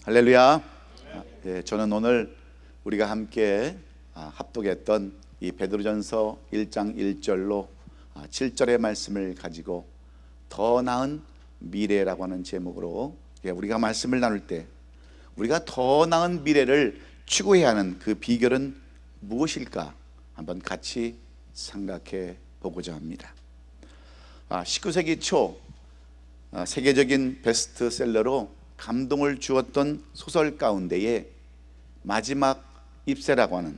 할렐루야. 저는 오늘 우리가 함께 합독했던 이 베드로전서 1장 1절로 7절의 말씀을 가지고 더 나은 미래라고 하는 제목으로 우리가 말씀을 나눌 때 우리가 더 나은 미래를 추구해야 하는 그 비결은 무엇일까 한번 같이 생각해 보고자 합니다. 19세기 초 세계적인 베스트셀러로 감동을 주었던 소설 가운데에 마지막 잎새라고 하는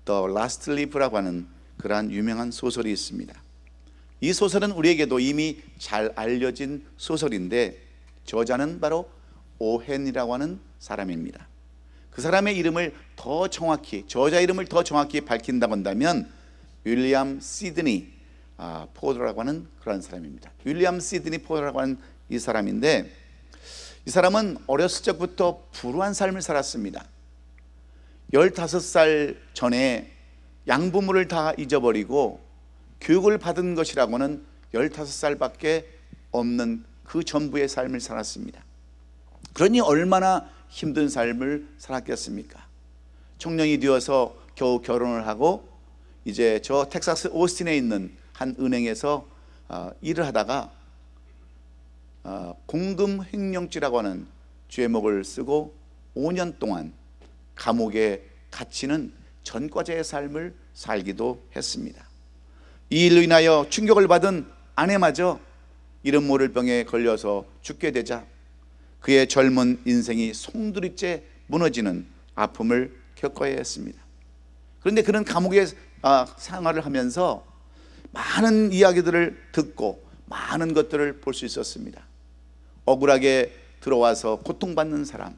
The Last Leaf라고 하는 그러한 유명한 소설이 있습니다. 이 소설은 우리에게도 이미 잘 알려진 소설인데 저자는 바로 오헨이라고 하는 사람입니다. 그 사람의 이름을 더 정확히, 저자 이름을 더 정확히 밝힌다고 한다면 윌리엄 시드니 포더라고 하는 그런 사람입니다. 윌리엄 시드니 포더라고 하는 이 사람인데, 이 사람은 어렸을 적부터 불우한 삶을 살았습니다. 15살 전에 양부모를 다 잊어버리고 교육을 받은 것이라고는 15살밖에 없는 그 전부의 삶을 살았습니다. 그러니 얼마나 힘든 삶을 살았겠습니까? 청년이 되어서 겨우 결혼을 하고 이제 저 텍사스 오스틴에 있는 한 은행에서 일을 하다가 공금 횡령죄라고 하는 죄목을 쓰고 5년 동안 감옥에 갇히는 전과자의 삶을 살기도 했습니다. 이 일로 인하여 충격을 받은 아내마저 이름 모를 병에 걸려서 죽게 되자 그의 젊은 인생이 송두리째 무너지는 아픔을 겪어야 했습니다. 그런데 그는 감옥에 생활을 하면서 많은 이야기들을 듣고 많은 것들을 볼 수 있었습니다. 억울하게 들어와서 고통받는 사람,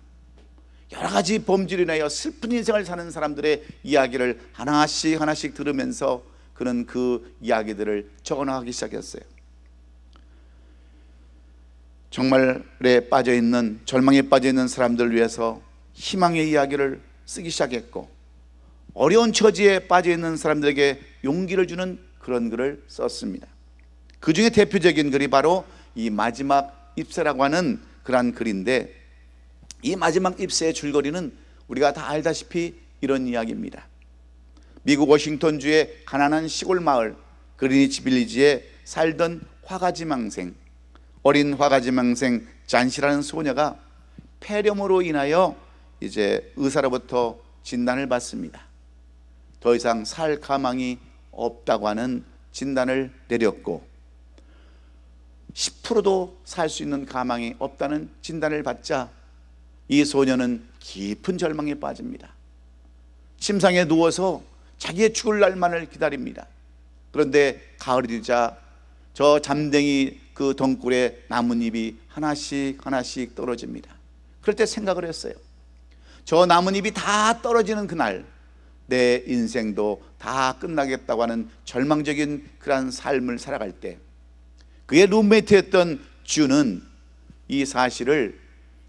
여러 가지 범죄로 인하여 슬픈 인생을 사는 사람들의 이야기를 하나씩 들으면서 그는 그 이야기들을 적어나가기 시작했어요. 정말에 빠져있는, 절망에 빠져있는 사람들을 위해서 희망의 이야기를 쓰기 시작했고, 어려운 처지에 빠져있는 사람들에게 용기를 주는 그런 글을 썼습니다. 그 중에 대표적인 글이 바로 이 마지막 잎새라고 하는 그러한 글인데, 이 마지막 잎새의 줄거리는 우리가 다 알다시피 이런 이야기입니다. 미국 워싱턴주의 가난한 시골 마을 그리니치 빌리지에 살던 화가지망생, 어린 화가지망생 잔시라는 소녀가 폐렴으로 인하여 이제 의사로부터 진단을 받습니다. 더 이상 살 가망이 없다고 하는 진단을 내렸고 10%도 살 수 있는 가망이 없다는 진단을 받자 이 소녀는 깊은 절망에 빠집니다. 침상에 누워서 자기의 죽을 날만을 기다립니다. 그런데 가을이 되자 저 잠댕이 그 덩굴에 나뭇잎이 하나씩 떨어집니다. 그럴 때 생각을 했어요. 저 나뭇잎이 다 떨어지는 그날 내 인생도 다 끝나겠다고 하는 절망적인 그런 삶을 살아갈 때 그의 룸메이트였던 주는 이 사실을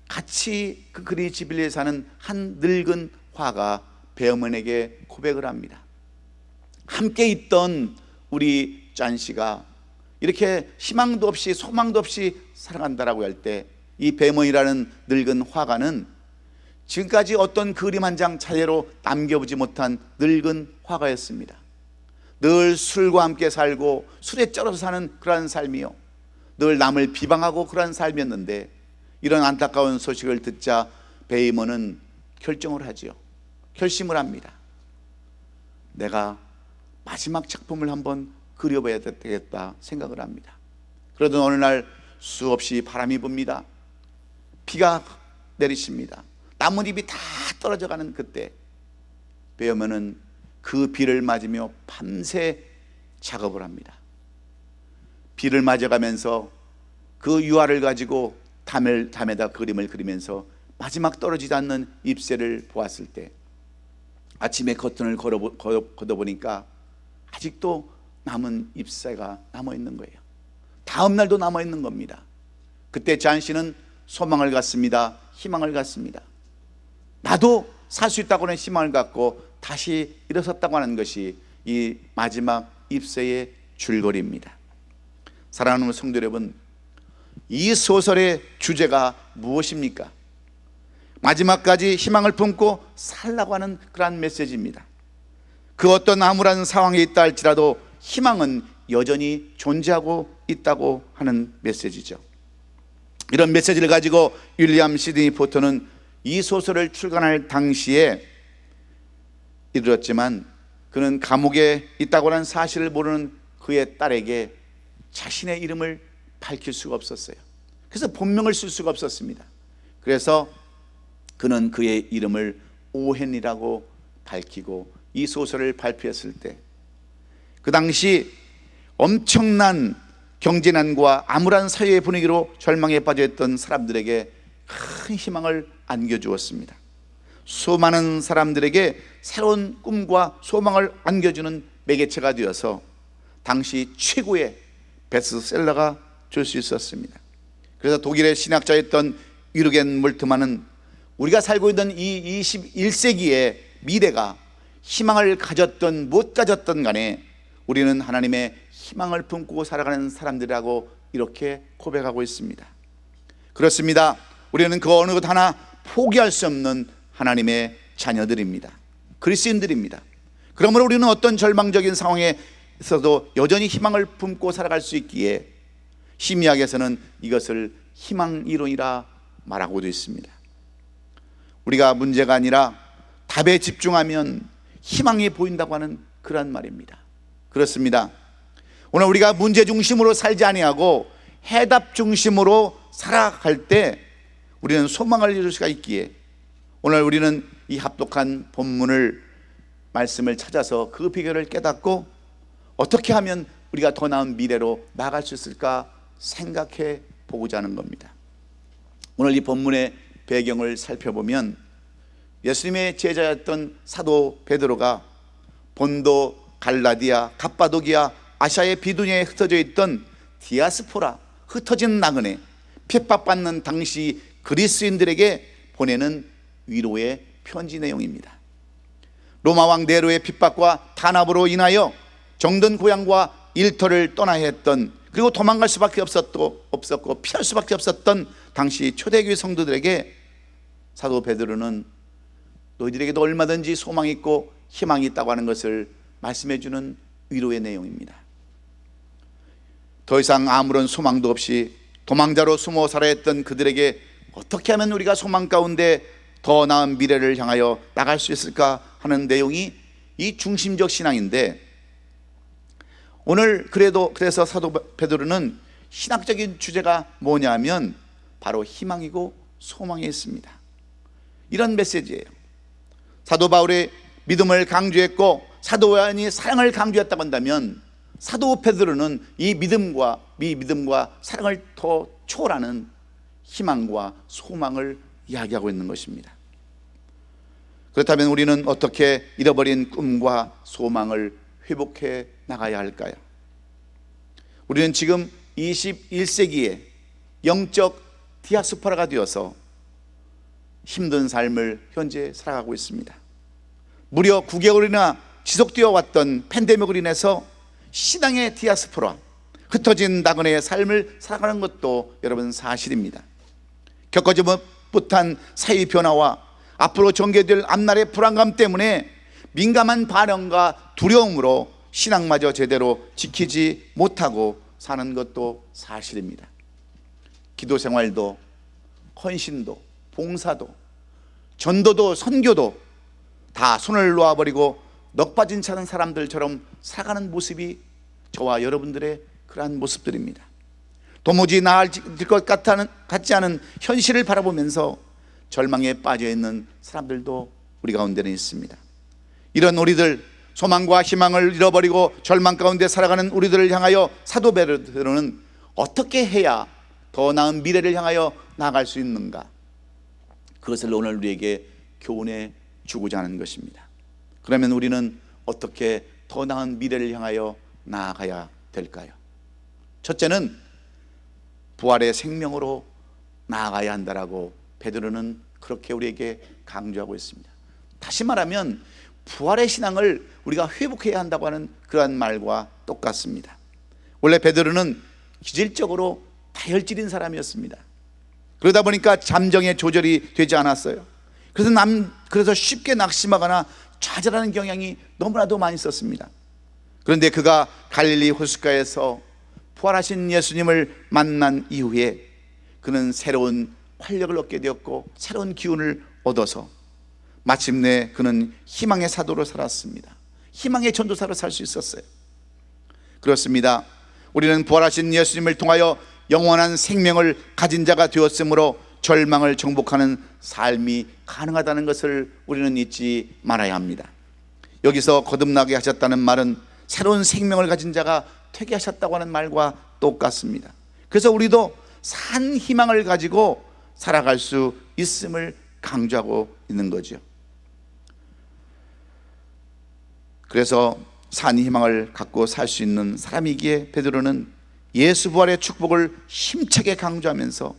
같이 그 그리니치 빌리지에 사는 한 늙은 화가 배어머니에게 고백을 합니다. 함께 있던 우리 짠 씨가 이렇게 희망도 없이 소망도 없이 살아간다라고 할 때 이 배어머니라는 늙은 화가는 지금까지 어떤 그림 한 장 차례로 남겨보지 못한 늙은 화가였습니다. 늘 술과 함께 살고 술에 쩔어서 사는 그러한 삶이요, 늘 남을 비방하고 그러한 삶이었는데 이런 안타까운 소식을 듣자 베이먼은 결정을 하지요. 결심을 합니다. 내가 마지막 작품을 한번 그려봐야 되겠다 생각을 합니다. 그러던 어느 날 수없이 바람이 붑니다. 비가 내리십니다. 나뭇잎이 다 떨어져가는 그때 베어먼은 그 비를 맞으며 밤새 작업을 합니다. 비를 맞아가면서 그 유화를 가지고 담에다 그림을 그리면서 마지막 떨어지지 않는 잎새를 보았을 때 아침에 커튼을 걷어보니까 아직도 남은 잎새가 남아있는 거예요. 다음 날도 남아있는 겁니다. 그때 잔 씨는 소망을 갖습니다. 희망을 갖습니다. 나도 살 수 있다고 하는 희망을 갖고 다시 일어섰다고 하는 것이 이 마지막 잎새의 줄거리입니다. 사랑하는 성도 여러분, 이 소설의 주제가 무엇입니까? 마지막까지 희망을 품고 살라고 하는 그러한 메시지입니다. 그 어떤 암울한 상황에 있다 할지라도 희망은 여전히 존재하고 있다고 하는 메시지죠. 이런 메시지를 가지고 윌리엄 시드니 포터는 이 소설을 출간할 당시에 이르렀지만 그는 감옥에 있다고 하는 사실을 모르는 그의 딸에게 자신의 이름을 밝힐 수가 없었어요. 그래서 본명을 쓸 수가 없었습니다. 그래서 그는 그의 이름을 오헨이라고 밝히고 이 소설을 발표했을 때 그 당시 엄청난 경제난과 암울한 사회의 분위기로 절망에 빠져있던 사람들에게 큰 희망을 안겨주었습니다. 수많은 사람들에게 새로운 꿈과 소망을 안겨주는 매개체가 되어서 당시 최고의 베스트셀러가 될 수 있었습니다. 그래서 독일의 신학자였던 유르겐 몰트만은 우리가 살고 있는 이 21세기의 미래가 희망을 가졌던 못 가졌던 간에 우리는 하나님의 희망을 품고 살아가는 사람들이라고 이렇게 고백하고 있습니다. 그렇습니다. 우리는 그 어느 것 하나 포기할 수 없는 하나님의 자녀들입니다. 그리스도인들입니다. 그러므로 우리는 어떤 절망적인 상황에 있어도 여전히 희망을 품고 살아갈 수 있기에 심리학에서는 이것을 희망이론이라 말하고도 있습니다. 우리가 문제가 아니라 답에 집중하면 희망이 보인다고 하는 그런 말입니다. 그렇습니다. 오늘 우리가 문제 중심으로 살지 아니하고 해답 중심으로 살아갈 때 우리는 소망을 이룰 수가 있기에 오늘 우리는 이 합독한 본문을 말씀을 찾아서 그 비결을 깨닫고 어떻게 하면 우리가 더 나은 미래로 나아갈 수 있을까 생각해 보고자 하는 겁니다. 오늘 이 본문의 배경을 살펴보면 예수님의 제자였던 사도 베드로가 본도, 갈라디아, 갑바도기아, 아시아의 비두니아에 흩어져 있던 디아스포라, 흩어진 나그네, 핍박받는 당시 그리스인들에게 보내는 위로의 편지 내용입니다. 로마 왕 네로의 핍박과 탄압으로 인하여 정든 고향과 일터를 떠나야 했던, 그리고 도망갈 수밖에 없었고 피할 수밖에 없었던 당시 초대교회 성도들에게 사도 베드로는 너희들에게도 얼마든지 소망이 있고 희망이 있다고 하는 것을 말씀해 주는 위로의 내용입니다. 더 이상 아무런 소망도 없이 도망자로 숨어 살아야 했던 그들에게 어떻게 하면 우리가 소망 가운데 더 나은 미래를 향하여 나갈 수 있을까 하는 내용이 이 중심적 신앙인데, 오늘 그래서 사도 베드로는 신학적인 주제가 뭐냐면 바로 희망이고 소망이 있습니다. 이런 메시지예요. 사도 바울의 믿음을 강조했고 사도 요한이 사랑을 강조했다고 한다면 사도 베드로는 이 믿음과 사랑을 더 초월하는 희망과 소망을 이야기하고 있는 것입니다. 그렇다면 우리는 어떻게 잃어버린 꿈과 소망을 회복해 나가야 할까요? 우리는 지금 21세기에 영적 디아스포라가 되어서 힘든 삶을 현재 살아가고 있습니다. 무려 9개월이나 지속되어 왔던 팬데믹으로 인해서 신앙의 디아스포라, 흩어진 나그네의 삶을 살아가는 것도 여러분 사실입니다. 겪어지 못한 사회 변화와 앞으로 전개될 앞날의 불안감 때문에 민감한 반응과 두려움으로 신앙마저 제대로 지키지 못하고 사는 것도 사실입니다. 기도 생활도, 헌신도, 봉사도, 전도도, 선교도 다 손을 놓아버리고 넋 빠진 차는 사람들처럼 살아가는 모습이 저와 여러분들의 그러한 모습들입니다. 도무지 나아질 것 같지 않은 현실을 바라보면서 절망에 빠져있는 사람들도 우리 가운데는 있습니다. 이런 우리들, 소망과 희망을 잃어버리고 절망 가운데 살아가는 우리들을 향하여 사도 베드로는 어떻게 해야 더 나은 미래를 향하여 나아갈 수 있는가, 그것을 오늘 우리에게 교훈해 주고자 하는 것입니다. 그러면 우리는 어떻게 더 나은 미래를 향하여 나아가야 될까요? 첫째는 부활의 생명으로 나아가야 한다라고 베드로는 그렇게 우리에게 강조하고 있습니다. 다시 말하면 부활의 신앙을 우리가 회복해야 한다고 하는 그러한 말과 똑같습니다. 원래 베드로는 기질적으로 다혈질인 사람이었습니다. 그러다 보니까 잠정에 조절이 되지 않았어요. 그래서 쉽게 낙심하거나 좌절하는 경향이 너무나도 많이 있었습니다. 그런데 그가 갈릴리 호숫가에서 부활하신 예수님을 만난 이후에 그는 새로운 활력을 얻게 되었고 새로운 기운을 얻어서 마침내 그는 희망의 사도로 살았습니다. 희망의 전도사로 살 수 있었어요. 그렇습니다. 우리는 부활하신 예수님을 통하여 영원한 생명을 가진 자가 되었으므로 절망을 정복하는 삶이 가능하다는 것을 우리는 잊지 말아야 합니다. 여기서 거듭나게 하셨다는 말은 새로운 생명을 가진 자가 되게 하셨다고 하는 말과 똑같습니다. 그래서 우리도 산 희망을 가지고 살아갈 수 있음을 강조하고 있는 거죠. 그래서 산 희망을 갖고 살 수 있는 사람이기에 베드로는 예수 부활의 축복을 힘차게 강조하면서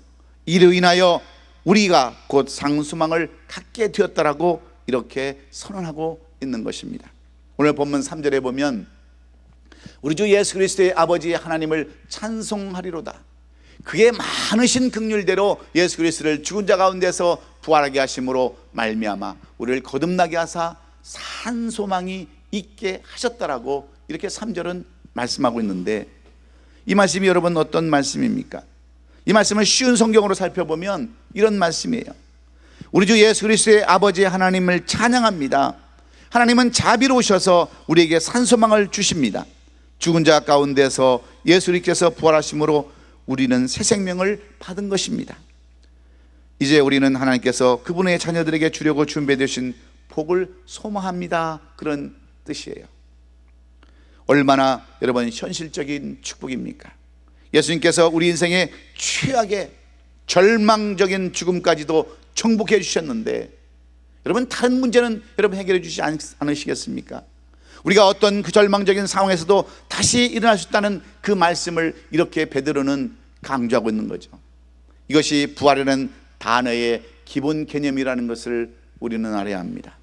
이로 인하여 우리가 곧 상수망을 갖게 되었다라고 이렇게 선언하고 있는 것입니다. 오늘 본문 3절에 보면 우리 주 예수 그리스도의 아버지 하나님을 찬송하리로다. 그의 많으신 긍휼대로 예수 그리스도를 죽은 자 가운데서 부활하게 하심으로 말미암아 우리를 거듭나게 하사 산 소망이 있게 하셨다라고 이렇게 3절은 말씀하고 있는데, 이 말씀이 여러분 어떤 말씀입니까? 이 말씀을 쉬운 성경으로 살펴보면 이런 말씀이에요. 우리 주 예수 그리스도의 아버지 하나님을 찬양합니다. 하나님은 자비로우셔서 우리에게 산소망을 주십니다. 죽은 자 가운데서 예수님께서 부활하심으로 우리는 새 생명을 받은 것입니다. 이제 우리는 하나님께서 그분의 자녀들에게 주려고 준비해 두신 복을 소망합니다. 그런 뜻이에요. 얼마나 여러분 현실적인 축복입니까? 예수님께서 우리 인생의 최악의 절망적인 죽음까지도 정복해 주셨는데, 여러분 다른 문제는 여러분 해결해 주시지 않으시겠습니까? 우리가 어떤 그 절망적인 상황에서도 다시 일어날 수 있다는 그 말씀을 이렇게 베드로는 강조하고 있는 거죠. 이것이 부활이라는 단어의 기본 개념이라는 것을 우리는 알아야 합니다.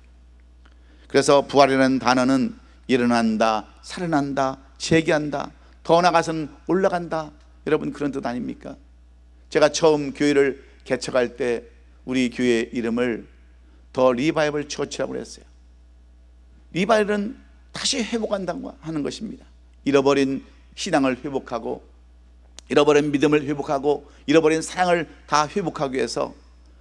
그래서 부활이라는 단어는 일어난다, 살아난다, 재기한다, 더 나아가서는 올라간다, 여러분 그런 뜻 아닙니까? 제가 처음 교회를 개척할 때 우리 교회 이름을 더 리바이벌 처치라고 했어요. 리바이벌은 다시 회복한다고 하는 것입니다. 잃어버린 신앙을 회복하고, 잃어버린 믿음을 회복하고, 잃어버린 사랑을 다 회복하기 위해서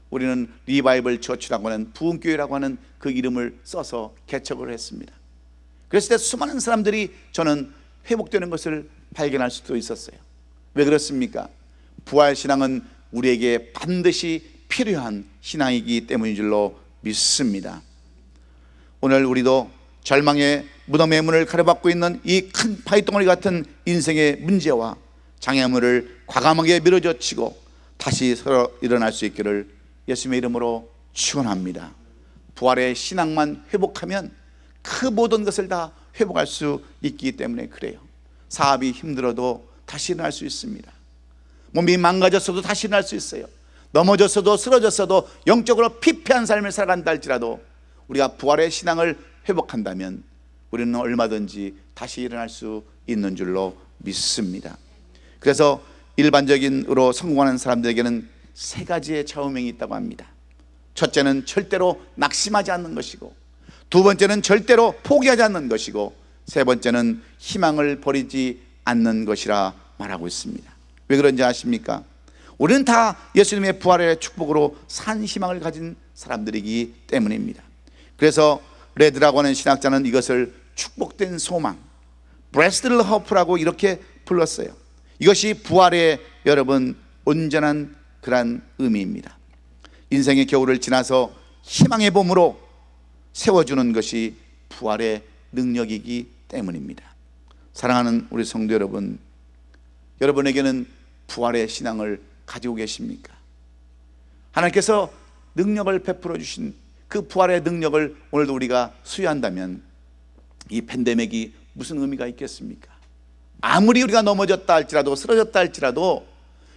우리는 리바이벌 처치라고 하는 부흥교회라고 하는 그 이름을 써서 개척을 했습니다. 그랬을 때 수많은 사람들이 저는 회복되는 것을 발견할 수도 있었어요. 왜 그렇습니까? 부활신앙은 우리에게 반드시 필요한 신앙이기 때문인 줄로 믿습니다. 오늘 우리도 절망의 무덤의 문을 가로막고 있는 이 큰 바위덩어리 같은 인생의 문제와 장애물을 과감하게 밀어젖히고 다시 서로 일어날 수 있기를 예수님의 이름으로 축원합니다. 부활의 신앙만 회복하면 그 모든 것을 다 회복할 수 있기 때문에 그래요. 사업이 힘들어도 다시 일어날 수 있습니다. 몸이 망가졌어도 다시 일어날 수 있어요. 넘어졌어도 쓰러졌어도 영적으로 피폐한 삶을 살아간다 할지라도 우리가 부활의 신앙을 회복한다면 우리는 얼마든지 다시 일어날 수 있는 줄로 믿습니다. 그래서 일반적인으로 성공하는 사람들에게는 세 가지의 좌우명이 있다고 합니다. 첫째는 절대로 낙심하지 않는 것이고, 두 번째는 절대로 포기하지 않는 것이고, 세 번째는 희망을 버리지 않는 것이라 말하고 있습니다. 왜 그런지 아십니까? 우리는 다 예수님의 부활의 축복으로 산 희망을 가진 사람들이기 때문입니다. 그래서 레드라고 하는 신학자는 이것을 축복된 소망, Blessed Hope라고 이렇게 불렀어요. 이것이 부활의 여러분 온전한 그런 의미입니다. 인생의 겨울을 지나서 희망의 봄으로 세워주는 것이 부활의 능력이기 때문입니다. 사랑하는 우리 성도 여러분, 여러분에게는 부활의 신앙을 가지고 계십니까? 하나님께서 능력을 베풀어 주신 그 부활의 능력을 오늘도 우리가 수여한다면 이 팬데믹이 무슨 의미가 있겠습니까? 아무리 우리가 넘어졌다 할지라도, 쓰러졌다 할지라도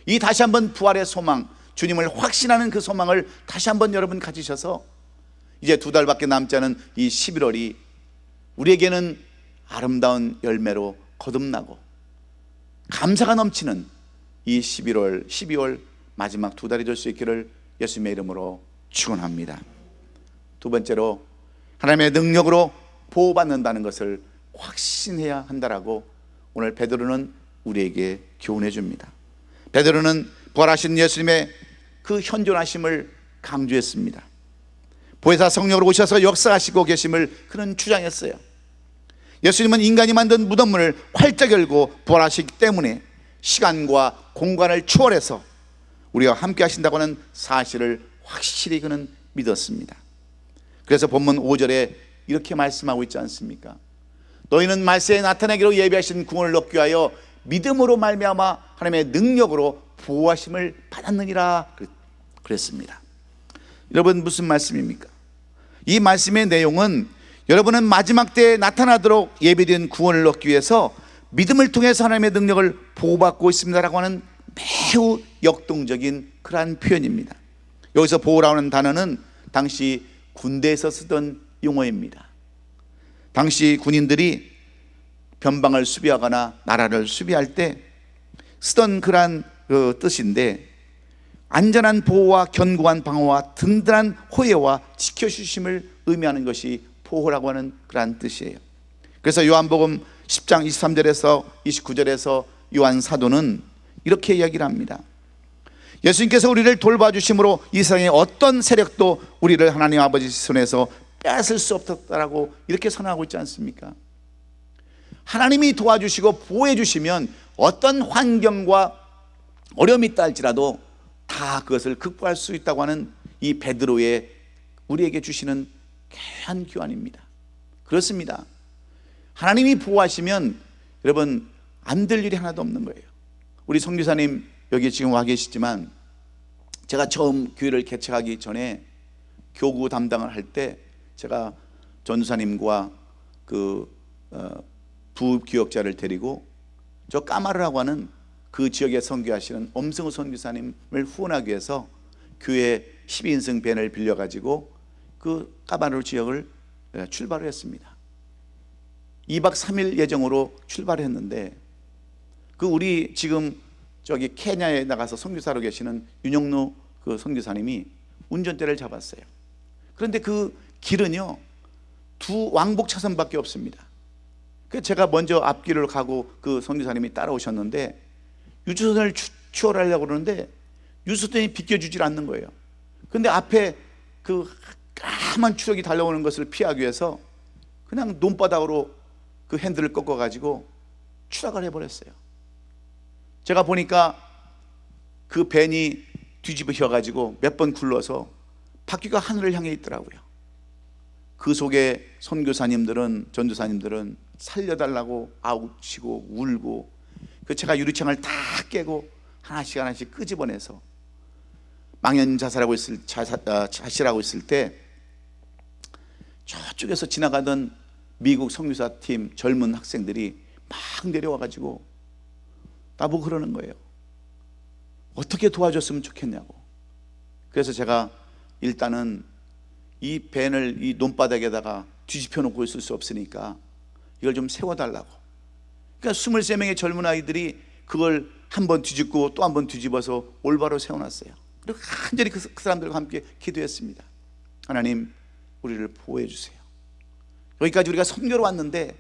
이 다시 한번 부활의 소망, 주님을 확신하는 그 소망을 다시 한번 여러분 가지셔서 이제 2달밖에 남지 않은 이 11월이 우리에게는 아름다운 열매로 거듭나고 감사가 넘치는 이 11월, 12월 마지막 두 달이 될 수 있기를 예수님의 이름으로 축원합니다. 두 번째로, 하나님의 능력으로 보호받는다는 것을 확신해야 한다라고 오늘 베드로는 우리에게 교훈해 줍니다. 베드로는 부활하신 예수님의 그 현존하심을 강조했습니다. 보혜사 성령으로 오셔서 역사하시고 계심을 그는 주장했어요. 예수님은 인간이 만든 무덤문을 활짝 열고 부활하시기 때문에 시간과 공간을 초월해서 우리와 함께 하신다고 하는 사실을 확실히 그는 믿었습니다. 그래서 본문 5절에 이렇게 말씀하고 있지 않습니까? 너희는 말세에 나타나기로 예비하신 구원을 얻기 위하여 믿음으로 말미암아 하나님의 능력으로 보호하심을 받았느니라 그랬습니다. 여러분, 무슨 말씀입니까? 이 말씀의 내용은 여러분은 마지막 때에 나타나도록 예비된 구원을 얻기 위해서 믿음을 통해서 하나님의 능력을 보호받고 있습니다라고 하는 매우 역동적인 그러한 표현입니다. 여기서 보호라고 하는 단어는 당시 군대에서 쓰던 용어입니다. 당시 군인들이 변방을 수비하거나 나라를 수비할 때 쓰던 그러한 뜻인데, 안전한 보호와 견고한 방어와 든든한 호혜와 지켜주심을 의미하는 것이 보호라고 하는 그러한 뜻이에요. 그래서 요한복음 10장 23절에서 29절에서 요한 사도는 이렇게 이야기를 합니다. 예수님께서 우리를 돌봐주심으로 이 세상의 어떤 세력도 우리를 하나님 아버지 손에서 빼앗을 수 없었다라고 이렇게 선언하고 있지 않습니까? 하나님이 도와주시고 보호해 주시면 어떤 환경과 어려움이 있다 할지라도 다 그것을 극복할 수 있다고 하는 이 베드로의 우리에게 주시는 귀한 교환입니다. 그렇습니다. 하나님이 보호하시면 여러분 안 될 일이 하나도 없는 거예요. 우리 선교사님 여기 지금 와 계시지만, 제가 처음 교회를 개척하기 전에 교구 담당을 할 때 제가 전도사님과 부교역자를 데리고 저 까마르라고 하는 그 지역에 선교하시는 엄승우 선교사님을 후원하기 위해서 교회 12인승 밴을 빌려가지고 그 까마르 지역을 출발을 했습니다. 2박 3일 예정으로 출발을 했는데, 그 우리 지금 저기 케냐에 나가서 선교사로 계시는 윤영루 그 선교사님이 운전대를 잡았어요. 그런데 그 길은요 두 왕복 차선밖에 없습니다. 그래서 제가 먼저 앞길을 가고 그 선교사님이 따라오셨는데 유수선을 추월하려고 그러는데 유수선이 비켜주질 않는 거예요. 그런데 앞에 그 까만 추력이 달려오는 것을 피하기 위해서 그냥 논바닥으로 그 핸들을 꺾어가지고 추락을 해버렸어요. 제가 보니까 그 밴이 뒤집어져가지고 몇 번 굴러서 바퀴가 하늘을 향해 있더라고요. 그 속에 선교사님들은, 전도사님들은 살려달라고 아우치고 울고, 그 제가 유리창을 다 깨고 하나씩 하나씩 끄집어내서 망연자실하고 있을 때 저쪽에서 지나가던 미국 선교사팀 젊은 학생들이 막 내려와가지고 나보고 그러는 거예요. 어떻게 도와줬으면 좋겠냐고. 그래서 제가 일단은 이 밴을 이 논바닥에다가 뒤집혀 놓고 있을 수 없으니까 이걸 좀 세워달라고. 그러니까 23명의 젊은 아이들이 그걸 한 번 뒤집고 또 한 번 뒤집어서 올바로 세워놨어요. 그리고 간절히 그 사람들과 함께 기도했습니다. 하나님, 우리를 보호해 주세요. 여기까지 우리가 선교로 왔는데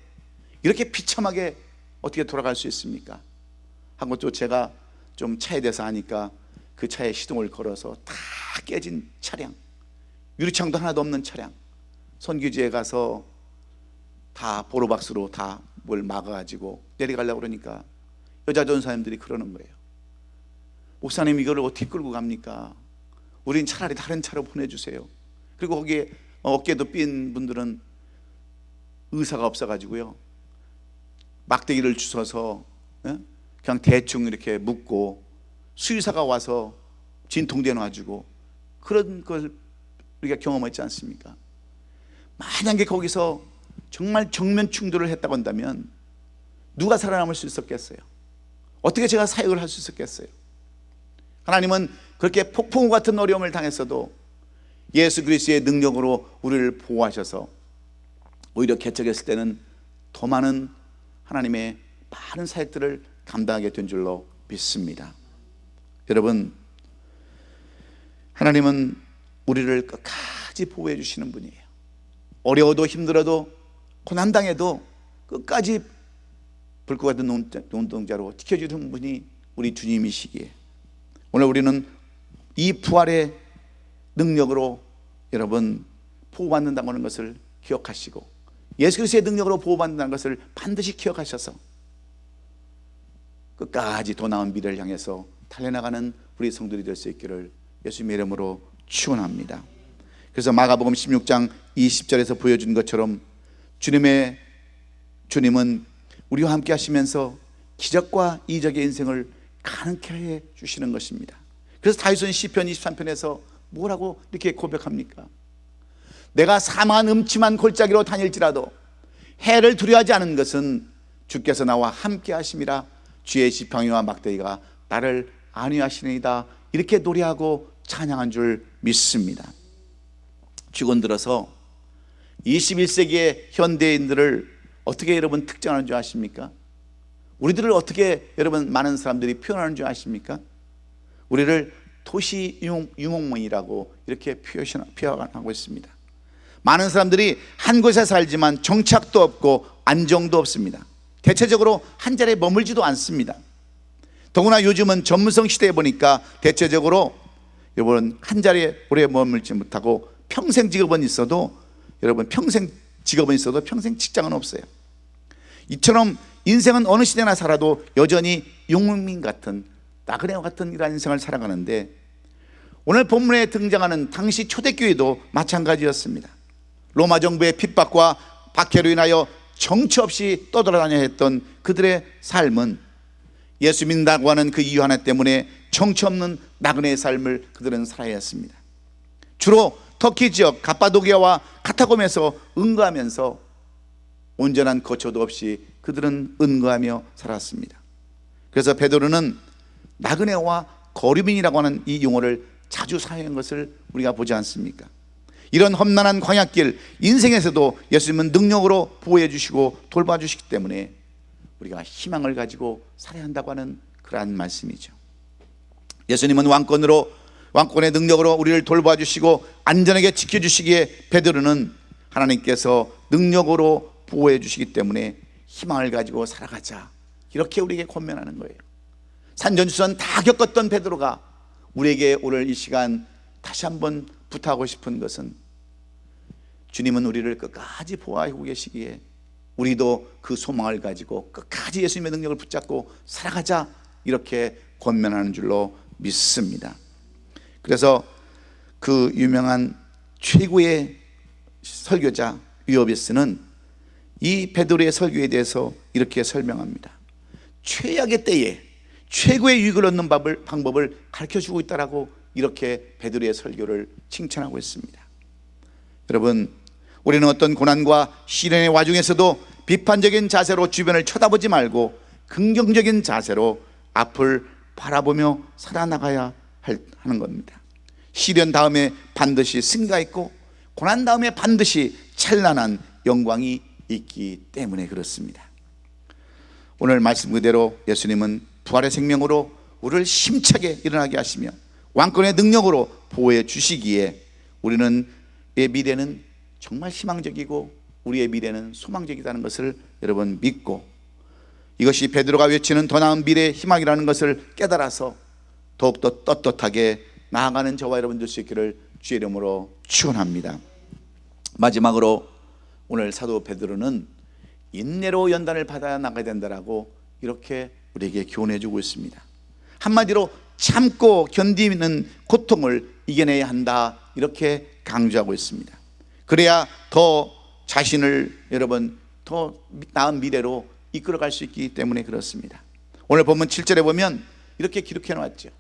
이렇게 비참하게 어떻게 돌아갈 수 있습니까? 한 것도 제가 좀 차에 대해서 아니까 그 차에 시동을 걸어서 다 깨진 차량, 유리창도 하나도 없는 차량, 선교지에 가서 다 보로박스로 다 뭘 막아가지고 내려가려고 그러니까 여자 전사님들이 그러는 거예요. 목사님, 이거를 어떻게 끌고 갑니까? 우린 차라리 다른 차로 보내주세요. 그리고 거기에 어깨도 삔 분들은 의사가 없어가지고요, 막대기를 주워서 그냥 대충 이렇게 묶고 수의사가 와서 진통제 놔주고, 그런 걸 우리가 경험했지 않습니까? 만약에 거기서 정말 정면 충돌을 했다고 한다면 누가 살아남을 수 있었겠어요? 어떻게 제가 사역을 할 수 있었겠어요? 하나님은 그렇게 폭풍우 같은 어려움을 당했어도 예수 그리스도의 능력으로 우리를 보호하셔서 오히려 개척했을 때는 더 많은 하나님의 많은 사역들을 감당하게 된 줄로 믿습니다. 여러분, 하나님은 우리를 끝까지 보호해 주시는 분이에요. 어려워도 힘들어도 고난당해도 끝까지 불꽃 같은 눈동자로 지켜주는 분이 우리 주님이시기에 오늘 우리는 이 부활의 능력으로 여러분 보호받는다고 하는 것을 기억하시고 예수 그리스도의 능력으로 보호받는다는 것을 반드시 기억하셔서 끝까지 더 나은 미래를 향해서 달려나가는 우리 성도들이 될 수 있기를 예수님의 이름으로 축원합니다. 그래서 마가복음 16장 20절에서 보여준 것처럼 주님은 우리와 함께 하시면서 기적과 이적의 인생을 가능케 해 주시는 것입니다. 그래서 다윗은 시편 23편에서 뭐라고 이렇게 고백합니까? 내가 사망한 음침한 골짜기로 다닐지라도 해를 두려워하지 않은 것은 주께서 나와 함께 하심이라. 주의 지팡이와 막대기가 나를 안위하시니이다. 이렇게 노래하고 찬양한 줄 믿습니다. 주권 들어서 21세기의 현대인들을 어떻게 여러분 특정하는 줄 아십니까? 우리들을 어떻게 여러분 많은 사람들이 표현하는 줄 아십니까? 우리를 도시 유목민이라고 이렇게 표현하고 있습니다. 많은 사람들이 한 곳에 살지만 정착도 없고 안정도 없습니다. 대체적으로 한 자리에 머물지도 않습니다. 더구나 요즘은 전문성 시대에 보니까 대체적으로 여러분 한 자리에 오래 머물지 못하고 평생 직업은 있어도 평생 직장은 없어요. 이처럼 인생은 어느 시대나 살아도 여전히 유목민 같은 나그네와 같은 이러한 인생을 살아가는데 오늘 본문에 등장하는 당시 초대교회도 마찬가지였습니다. 로마 정부의 핍박과 박해로 인하여 정처 없이 떠돌아다녀야 했던 그들의 삶은 예수 믿는다고 하는 그 이유 하나 때문에 정처 없는 나그네의 삶을 그들은 살아야 했습니다. 주로 터키 지역 갑바도기아와 카타콤에서 은거하면서 온전한 거처도 없이 그들은 은거하며 살았습니다. 그래서 베드로는 나그네와 거류민이라고 하는 이 용어를 자주 사용한 것을 우리가 보지 않습니까? 이런 험난한 광야길 인생에서도 예수님은 능력으로 보호해 주시고 돌봐주시기 때문에 우리가 희망을 가지고 살아야 한다고 하는 그러한 말씀이죠. 예수님은 왕권의 능력으로 우리를 돌봐주시고 안전하게 지켜주시기에 베드로는 하나님께서 능력으로 보호해 주시기 때문에 희망을 가지고 살아가자 이렇게 우리에게 권면하는 거예요. 산전수전 다 겪었던 베드로가 우리에게 오늘 이 시간 다시 한번 부탁하고 싶은 것은 주님은 우리를 끝까지 보호하고 계시기에 우리도 그 소망을 가지고 끝까지 예수님의 능력을 붙잡고 살아가자 이렇게 권면하는 줄로 믿습니다. 그래서 그 유명한 최고의 설교자 유오비스는 이 베드로의 설교에 대해서 이렇게 설명합니다. 최악의 때에 최고의 유익을 얻는 방법을 가르쳐주고 있다라고 이렇게 베드로의 설교를 칭찬하고 있습니다. 여러분, 우리는 어떤 고난과 시련의 와중에서도 비판적인 자세로 주변을 쳐다보지 말고 긍정적인 자세로 앞을 바라보며 살아나가야 하는 겁니다. 시련 다음에 반드시 승리가 있고 고난 다음에 반드시 찬란한 영광이 있기 때문에 그렇습니다. 오늘 말씀 그대로 예수님은 부활의 생명으로 우리를 힘차게 일어나게 하시며 왕권의 능력으로 보호해 주시기에 우리의 미래는 정말 희망적이고 우리의 미래는 소망적이라는 것을 여러분 믿고 이것이 베드로가 외치는 더 나은 미래의 희망이라는 것을 깨달아서 더욱더 떳떳하게 나아가는 저와 여러분 될 수 있기를 주의 이름으로 축원합니다. 마지막으로 오늘 사도 베드로는 인내로 연단을 받아 나가야 된다라고 이렇게 우리에게 교훈해 주고 있습니다. 한마디로 참고 견디는 고통을 이겨내야 한다 이렇게 강조하고 있습니다. 그래야 더 자신을 여러분 더 나은 미래로 이끌어갈 수 있기 때문에 그렇습니다. 오늘 본문 7절에 보면 이렇게 기록해 놓았죠.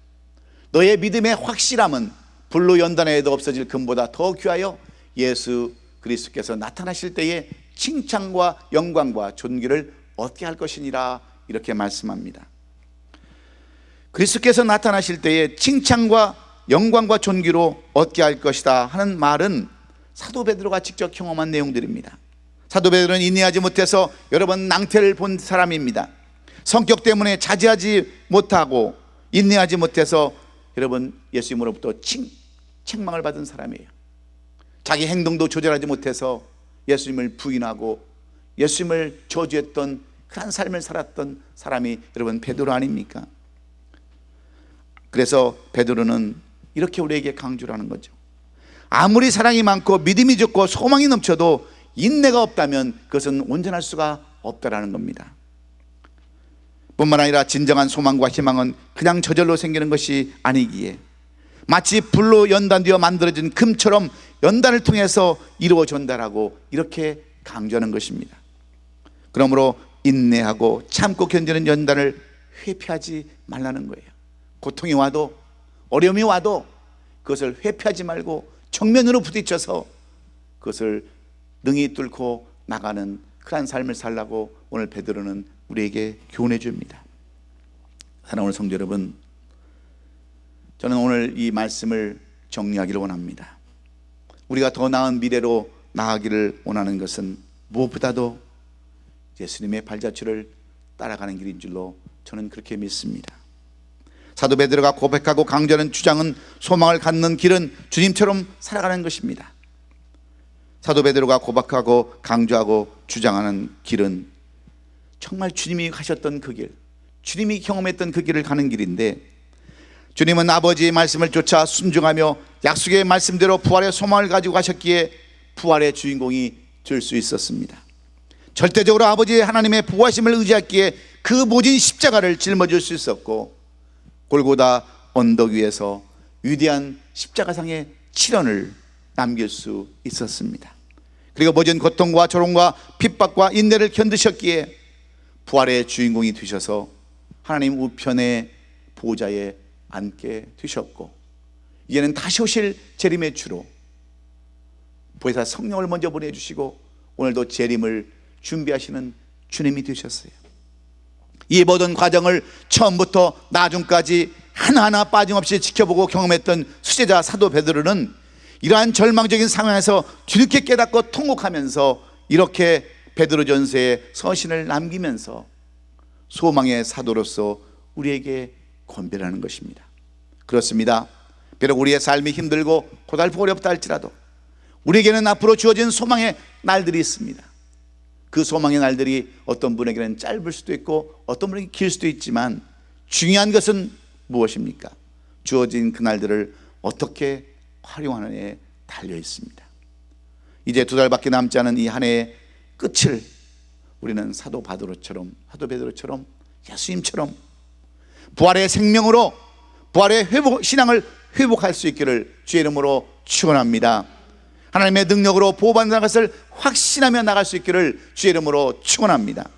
너의 믿음의 확실함은 불로 연단해도 없어질 금보다 더 귀하여 예수 그리스도께서 나타나실 때에 칭찬과 영광과 존귀를 얻게 할 것이니라 이렇게 말씀합니다. 그리스도께서 나타나실 때에 칭찬과 영광과 존귀로 얻게 할 것이다 하는 말은 사도 베드로가 직접 경험한 내용들입니다. 사도 베드로는 인내하지 못해서 여러 번 낭패를 본 사람입니다. 성격 때문에 자제하지 못하고 인내하지 못해서 여러분 예수님으로부터 책망을 받은 사람이에요. 자기 행동도 조절하지 못해서 예수님을 부인하고 예수님을 저주했던 그런 삶을 살았던 사람이 여러분 베드로 아닙니까? 그래서 베드로는 이렇게 우리에게 강조를 하는 거죠. 아무리 사랑이 많고 믿음이 좋고 소망이 넘쳐도 인내가 없다면 그것은 온전할 수가 없다라는 겁니다. 뿐만 아니라 진정한 소망과 희망은 그냥 저절로 생기는 것이 아니기에 마치 불로 연단되어 만들어진 금처럼 연단을 통해서 이루어진다라고 이렇게 강조하는 것입니다. 그러므로 인내하고 참고 견디는 연단을 회피하지 말라는 거예요. 고통이 와도 어려움이 와도 그것을 회피하지 말고 정면으로 부딪혀서 그것을 능히 뚫고 나가는 그러한 삶을 살라고 오늘 베드로는 우리에게 교훈해 줍니다. 사랑하는 성도 여러분, 저는 오늘 이 말씀을 정리하기를 원합니다. 우리가 더 나은 미래로 나아가기를 원하는 것은 무엇보다도 예수님의 발자취를 따라가는 길인 줄로 저는 그렇게 믿습니다. 사도 베드로가 고백하고 강조하는 주장은 소망을 갖는 길은 주님처럼 살아가는 것입니다. 사도 베드로가 고백하고 강조하고 주장하는 길은 정말 주님이 가셨던 그 길, 주님이 경험했던 그 길을 가는 길인데, 주님은 아버지의 말씀을 쫓아 순종하며 약속의 말씀대로 부활의 소망을 가지고 가셨기에 부활의 주인공이 될 수 있었습니다. 절대적으로 아버지 하나님의 부활심을 의지했기에 그 모진 십자가를 짊어질 수 있었고, 골고다 언덕 위에서 위대한 십자가상의 치련을 남길 수 있었습니다. 그리고 모진 고통과 조롱과 핍박과 인내를 견디셨기에 부활의 주인공이 되셔서 하나님 우편의 보좌에 앉게 되셨고, 이제는 다시 오실 재림의 주로 보혜사 성령을 먼저 보내주시고 오늘도 재림을 준비하시는 주님이 되셨어요. 이 모든 과정을 처음부터 나중까지 하나하나 빠짐없이 지켜보고 경험했던 수제자 사도 베드로는 이러한 절망적인 상황에서 뒤늦게 깨닫고 통곡하면서 이렇게 베드로전서에 서신을 남기면서 소망의 사도로서 우리에게 권면하는 것입니다. 그렇습니다. 비록 우리의 삶이 힘들고 고달프고 어렵다 할지라도 우리에게는 앞으로 주어진 소망의 날들이 있습니다. 그 소망의 날들이 어떤 분에게는 짧을 수도 있고 어떤 분에게는 길 수도 있지만, 중요한 것은 무엇입니까? 주어진 그 날들을 어떻게 활용하느냐에 달려 있습니다. 이제 2달밖에 남지 않은 이 한 해의 끝을 우리는 사도 베드로처럼 예수님처럼 부활의 생명으로 부활의 신앙을 회복할 수 있기를 주의 이름으로 축원합니다. 하나님의 능력으로 보호받는 것을 확신하며 나갈 수 있기를 주의 이름으로 축원합니다.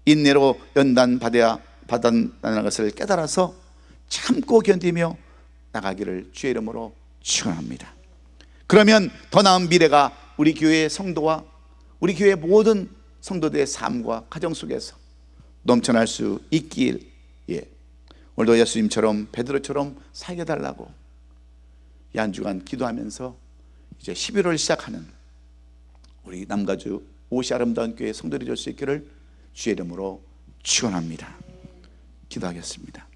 인내로 연단받아야 받는다는 것을 깨달아서 참고 견디며 나가기를 주의 이름으로 축원합니다. 그러면 더 나은 미래가 우리 교회의 성도와 우리 교회의 모든 성도들의 삶과 가정 속에서 넘쳐날 수 있길, 오늘도 예수님처럼 베드로처럼 살게 달라고 이 한 주간 기도하면서 이제 11월 시작하는 우리 남가주 오시 아름다운 교회 성도들이 될 수 있기를 주의 이름으로 축원합니다. 기도하겠습니다.